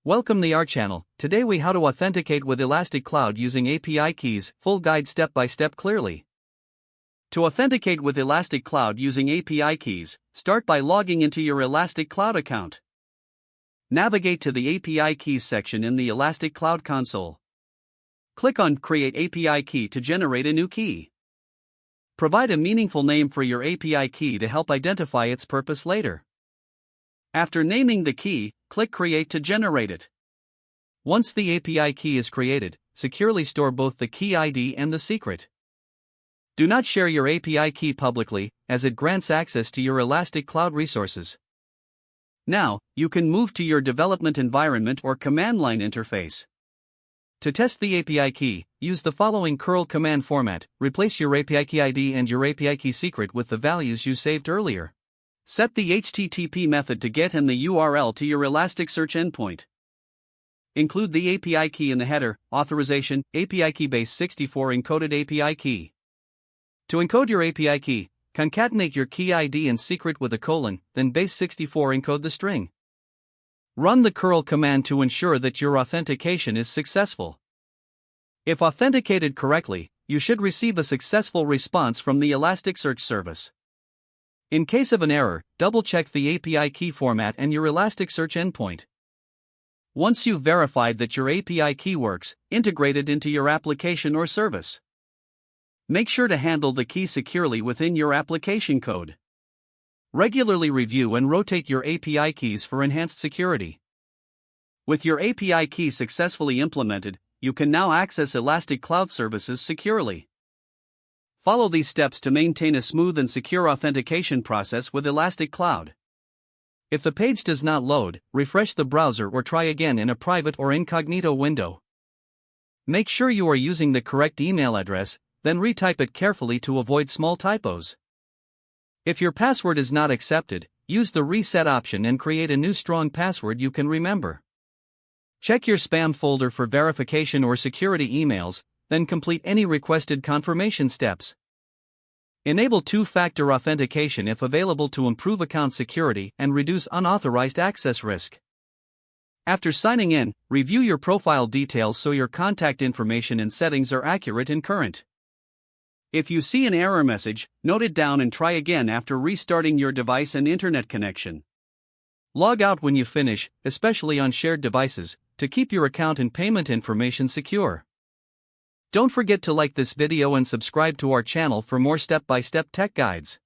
Welcome to our channel. Today we how to authenticate with Elastic Cloud using API keys, full guide step by step clearly. To authenticate with Elastic Cloud using API keys, start by logging into your Elastic Cloud account. Navigate to the API keys section in the Elastic Cloud console. Click on Create API Key to generate a new key. Provide a meaningful name for your API key to help identify its purpose later. After naming the key, click Create to generate it. Once the API key is created, securely store both the key ID and the secret. Do not share your API key publicly, as it grants access to your Elastic Cloud resources. Now, you can move to your development environment or command line interface. To test the API key, use the following curl command format. Replace your API key ID and your API key secret with the values you saved earlier. Set the HTTP method to get and the URL to your Elasticsearch endpoint. Include the API key in the header, authorization, API key base 64 encoded API key. To encode your API key, concatenate your key ID and secret with a colon, then base 64 encode the string. Run the curl command to ensure that your authentication is successful. If authenticated correctly, you should receive a successful response from the Elasticsearch service. In case of an error, double-check the API key format and your Elasticsearch endpoint. Once you've verified that your API key works, integrate it into your application or service. Make sure to handle the key securely within your application code. Regularly review and rotate your API keys for enhanced security. With your API key successfully implemented, you can now access Elastic Cloud services securely. Follow these steps to maintain a smooth and secure authentication process with Elastic Cloud. If the page does not load, refresh the browser or try again in a private or incognito window. Make sure you are using the correct email address, then retype it carefully to avoid small typos. If your password is not accepted, use the reset option and create a new strong password you can remember. Check your spam folder for verification or security emails, then complete any requested confirmation steps. Enable two-factor authentication if available to improve account security and reduce unauthorized access risk. After signing in, review your profile details so your contact information and settings are accurate and current. If you see an error message, note it down and try again after restarting your device and internet connection. Log out when you finish, especially on shared devices, to keep your account and payment information secure. Don't forget to like this video and subscribe to our channel for more step-by-step tech guides.